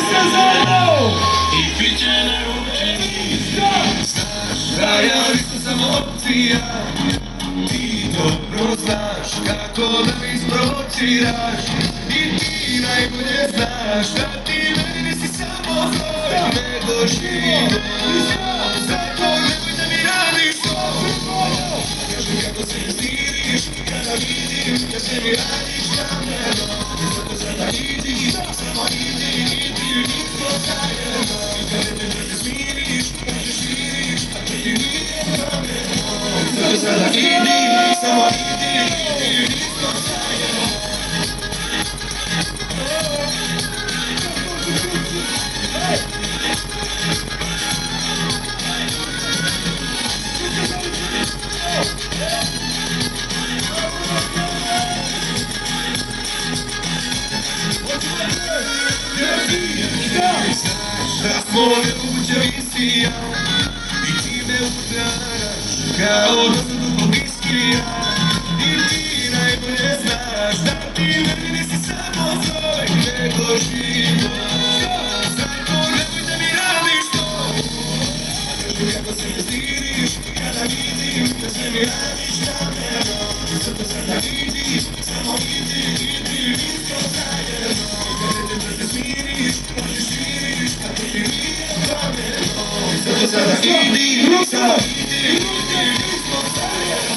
se zajedno! I bit će naručeni. Znaš da ja nisam samo opcija. Ti dobro znaš kako da me isprovociraš. I ti najbolje znaš da ti meni nisi samo hroj, nego život. Zato nemoj da mi radiš to. Kažem kako se stiriš kada vidim da se mi radiš namjerno. Zato sada idi, samo idi, nismo zajedno. I kada te smiriš, kada te širiš, a to ti nije namjerno. Zato sada idi, samo idi, nismo zajedno. Da smo ljuđevisija i ti me udaraš kao dozadu viskija. I ti najbolje znaš da ti meni nisi samo zoj, nego život. Zato nemoj da mi radiš to. Kažem kako se stiriš kada vidim da se mi radiš namjerno. Zato sada idi, samo idi, nismo zajedno. I kada te smiriš, kada te širiš, a to ti nije namjerno. Zato sada idi, samo idi, nismo zajedno.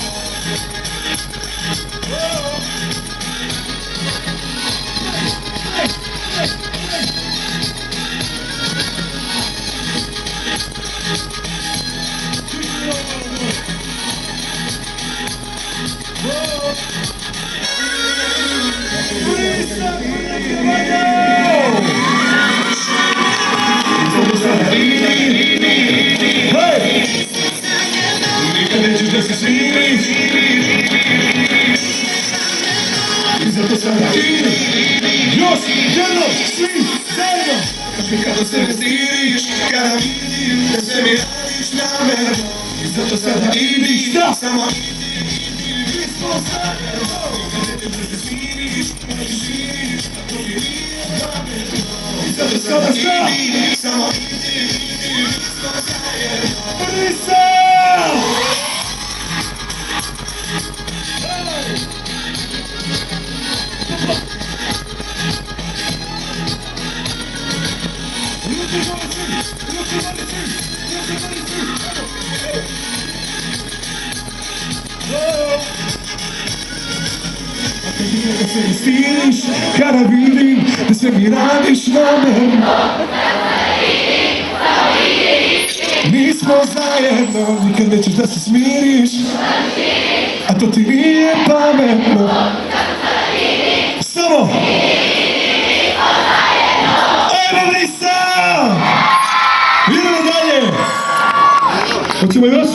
Nikad nećeš da se smiriš. I zato sada idi. Još jednom, svi zajedno! Kažem kako se me stiriš kada vidim da se mi radiš namjerno. I zato sada idi, samo idi, nismo zajedno. I kada te smiriš, kada te širiš, a to ti nije namjerno. I zato sada idi, samo idi, nismo zajedno. Brisa! Kada se stiriš, kada vidim da sve mi radiš namjerno. Nismo zajedno, nikad nećeš da se smiriš, a to ti nije pametno. Samo! Ajmo Brisa! Idemo dalje! Hoćemo još?